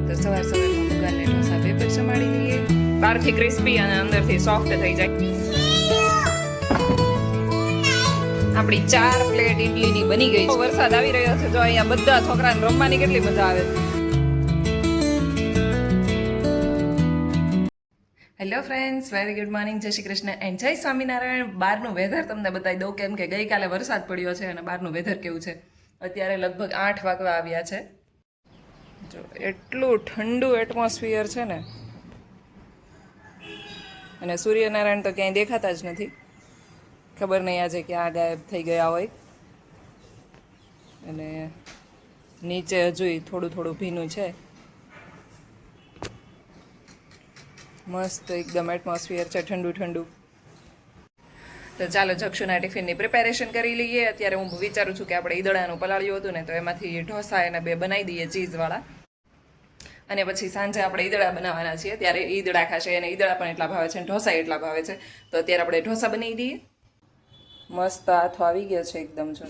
તો સવારમાં ભગવાનને ઢોસા પેપર સમાડી લઈએ, બહારથી ક્રિસ્પી અને અંદરથી સોફ્ટ થઈ જાય. આપણી 4 પ્લેટ ઇડલીની બની ગઈ છે. વરસાદ આવી રહ્યો છે, જો અહીંયા બધા છોકરાને રમવાની કેટલી મજા આવે. Hello friends, very good morning, જય શ્રી કૃષ્ણ એન્ડ જય સ્વામિનારાયણ. બહારનું વેધર તમને બતાવી દઉં, કેમ કે ગઈકાલે વરસાદ પડ્યો છે અને બહારનું વેધર કેવું છે. અત્યારે લગભગ 8 વાગવા આવ્યા છે. જો એટલું ઠંડુ એટમોસ્ફિયર છે ને, અને સૂર્યનારાયણ તો ક્યાંય દેખાતા જ નથી. ખબર નહીં આજે ક્યાં ગાયબ થઈ ગયા હોય. અને નીચે હજુ થોડું થોડું ભીનું છે. મસ્ત એકદમ એટમોસ્ફિયર છે, ઠંડુ ઠંડુ. તો ચાલો જક્ષુના ટિફિનની પ્રિપેરેશન કરી લઈએ. અત્યારે હું વિચારું છું કે આપણે ઈદડાનું પલાળ્યું હતું ને, તો એમાંથી ઢોસા એને 2 બનાવી દઈએ ચીઝવાળા. અને પછી સાંજે આપણે ઈદડા બનાવવાના છીએ, ત્યારે ઈદડા ખાશે. અને ઈદડા પણ એટલા ભાવે છે અને ઢોસા એટલા ભાવે છે. તો અત્યારે આપણે ઢોસા બનાવી દઈએ. મસ્ત હાથો આવી ગયો છે એકદમ. જો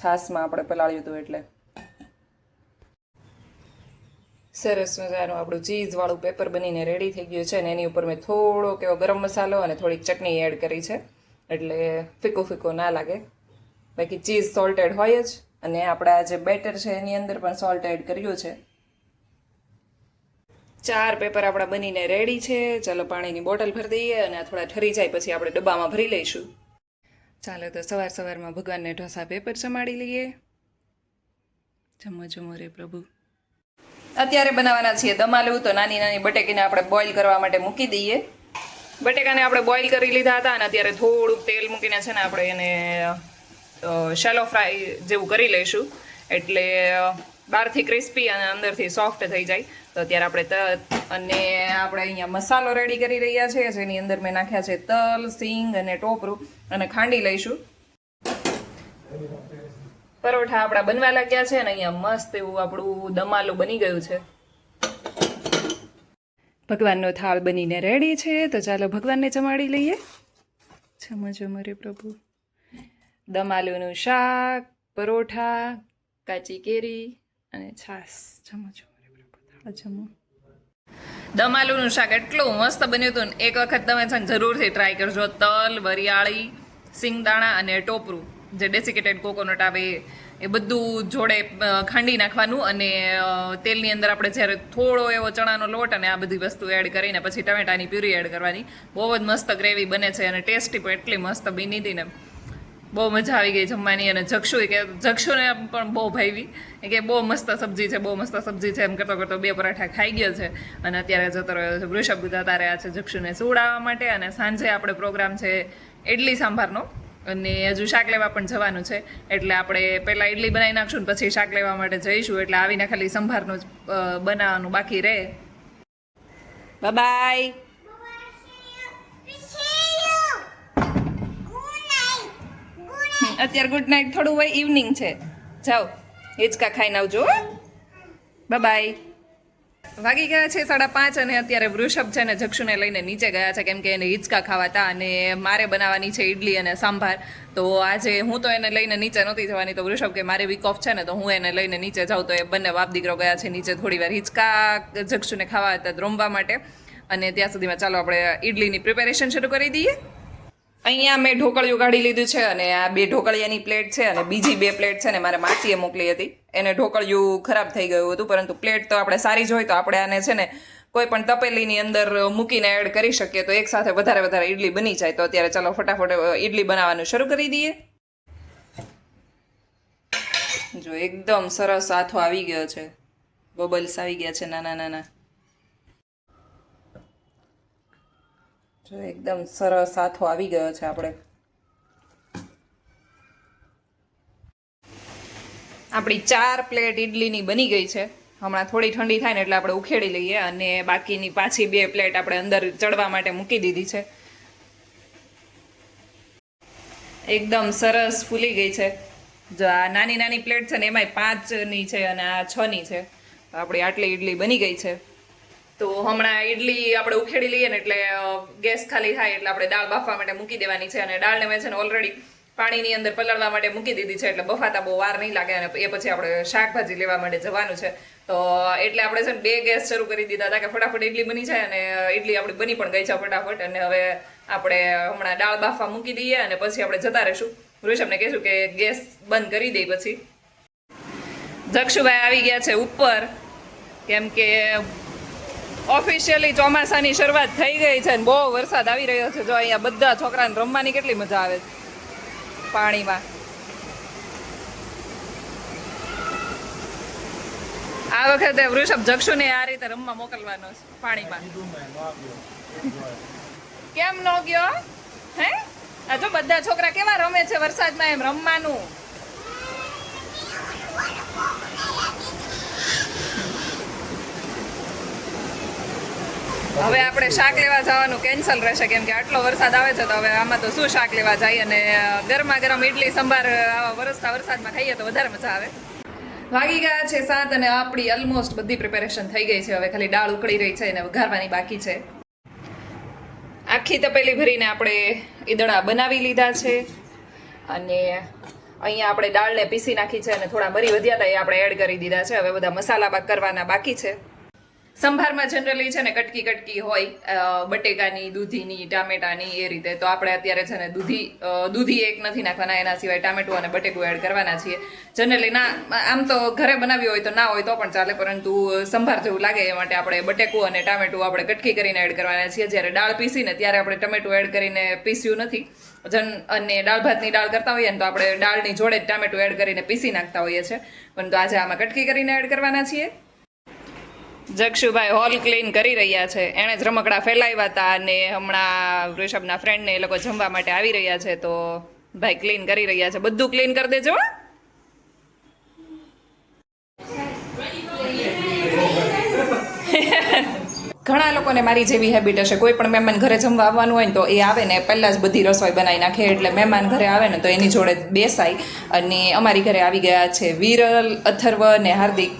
છાશમાં આપણે પલાળ્યું હતું એટલે સરસ મજાનું આપણું ચીઝવાળું પેપર બનીને રેડી થઈ ગયું છે. અને એની ઉપર મેં થોડોક એવો ગરમ મસાલો અને થોડીક ચટણી એડ કરી છે, એટલે ફીકો ફીકો ના લાગે. બાકી ચીઝ સોલ્ટેડ હોય જ, અને આપણા જે બેટર છે એની અંદર પણ સોલ્ટ એડ કર્યું છે. 4 પેપર આપણા બનીને રેડી છે. ચાલો પાણીની બોટલ ભરી દઈએ, અને આ થોડા ઠરી જાય પછી આપણે ડબ્બામાં ભરી લઈશું. ચાલો તો સવારમાં ભગવાનને ઢોસા પેપર સમાડી લઈએ. જમો જમો રે પ્રભુ. અત્યારે બનાવવાના છીએ દમાલુ. તો નાની નાની બટેકીને આપણે બોઇલ કરવા માટે મૂકી દઈએ. બટેકાને આપણે બોઇલ કરી લીધા હતા, અને અત્યારે થોડુંક તેલ મૂકીને છે ને આપણે એને શેલો ફ્રાય જેવું કરી લઈશું, એટલે બહારથી ક્રિસ્પી અને અંદરથી સોફ્ટ થઈ જાય. તો અત્યારે આપણે આપણે અહીંયા મસાલો રેડી કરી રહ્યા છીએ, જેની અંદર મેં નાખ્યા છે તલ, સિંગ અને ટોપરું, અને ખાંડી લઈશું. પરોઠા આપણા બનવા લાગ્યા છે, અને અહીંયા મસ્ત એવું આપણું દમાલું બની ગયું છે. ભગવાનનો થાળ બનીને રેડી છે. તો ચાલો ભગવાનને જમાડી લઈએ. જમો જમો રે પ્રભુ. દમાલુનું શાક, પરોઠા, કાચી કેરી અને છાશ. જમો જમો રે પ્રભુ, થાળ જમો. દમાલુનું શાક એટલું મસ્ત બન્યું હતું ને, એક વખત તમે છે ને જરૂરથી ટ્રાય કરજો. તલ, વરિયાળી, સિંગદાણા અને ટોપરું, જે ડેસિકેટેડ કોકોનટ આવે એ બધું જોડે ખાંડી નાખવાનું. અને તેલની અંદર આપણે જ્યારે થોડો એવો ચણાનો લોટ અને આ બધી વસ્તુ એડ કરીને પછી ટમેટાની પ્યુરી એડ કરવાની. બહુ જ મસ્ત ગ્રેવી બને છે, અને ટેસ્ટી પણ એટલી મસ્ત બની હતી ને, બહુ મજા આવી ગઈ જમવાની. અને જક્ષુને પણ બહુ ભાવી, કે બહુ મસ્ત સબ્જી છે, બહુ મસ્ત સબ્જી છે એમ કરતો કરતો 2 પરાઠા ખાઈ ગયો છે. અને અત્યારે જતો રહ્યો છે. વૃષભ જતા રહ્યા છે જક્ષુને સુવડાવવા માટે. અને સાંજે આપણે પ્રોગ્રામ છે ઇડલી સાંભારનો, અને હજુ શાક લેવા પણ જવાનું છે. એટલે આપણે પહેલાં ઇડલી બનાવી નાખશું ને પછી શાક લેવા માટે જઈશું. એટલે આવીને ખાલી સંભારનું જ બનાવવાનું બાકી રહે. બાય. અત્યારે ગુડ નાઇટ થોડું હોય, ઇવનિંગ છે. જાઓ હિંચકા ખાઈને આવજો. બાય. વાગી ગયા છે 5:30, અને અત્યારે વૃષભ છે ને જક્ષુને લઈને નીચે ગયા છે, કેમ કે એને હિંચકા ખાવા હતા. અને મારે બનાવવાની છે ઇડલી અને સાંભાર. તો આજે હું તો એને લઈને નીચે નહોતી જવાની. તો વૃષભ કે મારે વીક ઓફ છે ને, તો હું એને લઈને નીચે જાઉં. તો એ બંને બાપ દીકરો ગયા છે નીચે થોડી વાર હિંચકા જક્ષુને ખાવા હતા, રમવા માટે. અને ત્યાં સુધીમાં ચાલો આપણે ઇડલીની પ્રિપેરેશન શરૂ કરી દઈએ. અહીંયા મેં ઢોકળિયું કાઢી લીધું છે, અને આ 2 ઢોકળિયાની પ્લેટ છે, અને બીજી 2 પ્લેટ છે ને મારે માસીએ મોકલી હતી. એને ઢોકળિયું ખરાબ થઈ ગયું હતું, પરંતુ પ્લેટ તો આપણે સારી જ હોય તો આપણે આને છે ને કોઈ પણ તપેલીની અંદર મૂકીને એડ કરી શકીએ, તો એકસાથે વધારે ઇડલી બની જાય. તો અત્યારે ચાલો ફટાફટ ઇડલી બનાવવાનું શરૂ કરી દઈએ. જો એકદમ સરસ હાથો આવી ગયો છે, બબલ્સ આવી ગયા છે નાના નાના. જો એકદમ સરસ હાથો આવી ગયો છે. આપણી 4 પ્લેટ ઇડલીની બની ગઈ છે. હમણાં થોડી ઠંડી થાય ને એટલે આપણે ઉખેડી લઈએ, અને બાકીની પાછી 2 પ્લેટ આપણે અંદર ચડવા માટે મૂકી દીધી છે. એકદમ સરસ ફૂલી ગઈ છે. જો આ નાની નાની પ્લેટ છે ને, એમાંય 5ની છે અને આ 6ની છે. આપણી આટલી ઇડલી બની ગઈ છે. તો હમણાં ઇડલી આપણે ઉખેડી લઈએ ને એટલે ગેસ ખાલી થાય એટલે આપણે દાળ બાફવા માટે મૂકી દેવાની છે. અને દાળને મેં છે ને ઓલરેડી પાણીની અંદર પલાળવા માટે મૂકી દીધી છે, એટલે બફાતા બહુ વાર નહીં લાગે. અને એ પછી આપણે શાકભાજી લેવા માટે જવાનું છે. તો એટલે આપણે છે ને 2 ગેસ શરૂ કરી દીધા હતા કે ફટાફટ ઇડલી બની જાય, અને ઇડલી આપણી બની પણ ગઈ છે ફટાફટ. અને હવે આપણે હમણાં દાળ બાફવા મૂકી દઈએ અને પછી આપણે જતા રહીશું. ઋષભને કહીશું કે ગેસ બંધ કરી દઈ. પછી જક્ષુભાઈ આવી ગયા છે ઉપર, કેમ કે ઓફિશિયલી ચોમાસાની શરૂઆત થઈ ગઈ છે ને બહુ વરસાદ આવી રહ્યો છે. જો અહીંયા બધા છોકરાને રમવાની કેટલી મજા આવે છે પાણીમાં. આ વખતે વૃષભ જક્ષુને આ રીતે રમવા મોકલવાનો છે પાણીમાં. કેમ ન ગયો? હે આ જો બધા છોકરા કેવા રમે છે વરસાદમાં, એમ રમવાનું. હવે આપણે શાક લેવા જવાનું કેન્સલ રહેશે, કેમ કે આટલો વરસાદ આવે છે તો હવે આમાં તો શું શાક લેવા જાય. અને ગરમા ગરમ ઇડલી સંભાર આવા વરસતા વરસાદમાં ખાઈએ તો વધારે મજા આવે. વાગી ગયા છે 7 અને આપણી ઓલમોસ્ટ બધી પ્રિપેરેશન થઈ ગઈ છે. હવે ખાલી દાળ ઉકળી રહી છે અને વઘારવાની બાકી છે. આખી તપેલી ભરીને આપણે ઈદડા બનાવી લીધા છે, અને અહીંયા આપણે દાળને પીસી નાખી છે, અને થોડા મરી વધ્યા હતા એ આપણે એડ કરી દીધા છે. હવે બધા મસાલા કરવાના બાકી છે. સંભારમાં જનરલી છે ને કટકી હોય, બટેકાની, દૂધીની, ટામેટાની એ રીતે. તો આપણે અત્યારે છે ને દૂધી એક નથી નાખવાના, એના સિવાય ટામેટું અને બટેકું એડ કરવાના છીએ. જનરલી ના, આમ તો ઘરે બનાવી હોય તો ના હોય તો પણ ચાલે, પરંતુ સંભાર જેવું લાગે એ માટે આપણે બટેકું અને ટામેટું આપણે કટકી કરીને એડ કરવાના છીએ. જ્યારે દાળ પીસીને ત્યારે આપણે ટમેટું એડ કરીને પીસ્યું નથી. અને દાળ ભાતની દાળ કરતા હોઈએ ને તો આપણે દાળની જોડે જ ટામેટું એડ કરીને પીસી નાખતા હોઈએ છીએ, પરંતુ આજે આમાં કટકી કરીને એડ કરવાના છીએ. જક્ષુભાઈ હોલ ક્લીન કરી રહ્યા છે. એણે જ રમકડા ફેલાવ્યા હતા, અને હમણાં ઋષભના ફ્રેન્ડને એ લોકો જમવા માટે આવી રહ્યા છે, તો ભાઈ ક્લીન કરી રહ્યા છે. બધું ક્લીન કરી દેજો. ઘણા લોકોને મારી જેવી હેબિટ હશે, કોઈ પણ મહેમાન ઘરે જમવા આવવાનું હોય ને તો એ આવે ને પહેલાં જ બધી રસોઈ બનાવી નાખે, એટલે મહેમાન ઘરે આવે ને તો એની જોડે બેસાય. અને અમારી ઘરે આવી ગયા છે વિરલ, અથર્વ ને હાર્દિક.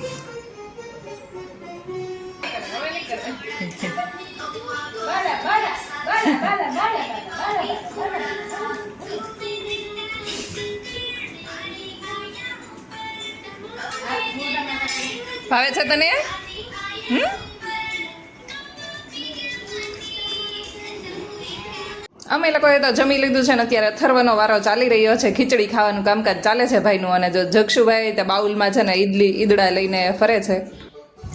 ભાવે છે તને? અમે લોકોએ તો જમી લીધું છે ને અત્યારે અથર્વનો વારો ચાલી રહ્યો છે. ખીચડી ખાવાનું કામકાજ ચાલે છે ભાઈનું. અને જો જક્ષુભાઈ તે બાઉલમાં છે ને ઈદડા લઈને ફરે છે.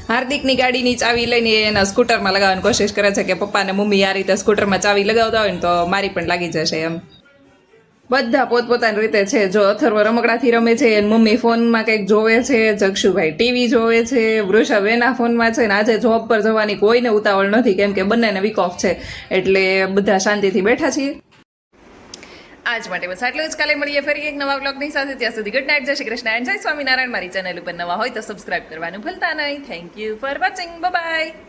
હાર્દિકની ગાડીની ચાવી લઈને એના સ્કૂટરમાં લગાવવાની કોશિશ કરે છે કે પપ્પા ને મમ્મી આ રીતે સ્કૂટરમાં ચાવી લગાવતા હોય ને તો મારી પણ લાગી જશે એમ. બધા પોતપોતાની રીતે છે. જો અથર્વ રમકડાથી રમે છે, એની મમ્મી ફોનમાં કંઈક જોવે છે, જક્ષુભાઈ ટીવી જોવે છે, વૃષભ એના ફોનમાં છે. ને આજે જોબ પર જવાની કોઈને ઉતાવળ નથી, કેમ કે બંનેને વીક ઓફ છે, એટલે બધા શાંતિથી બેઠા છીએ. આજ માટે બસ આટલું જ. કાલે મળીએ ફરી એક નવા વ્લોગની સાથે. ત્યાં સુધી ગુડ નાઇટ, જય શ્રી કૃષ્ણ એન્ડ જય સ્વામિનારાયણ. મારી ચેનલ ઉપર નવા હોય તો સબસ્ક્રાઇબ કરવાનું ભૂલતા નહીં. Thank you for watching. Bye bye.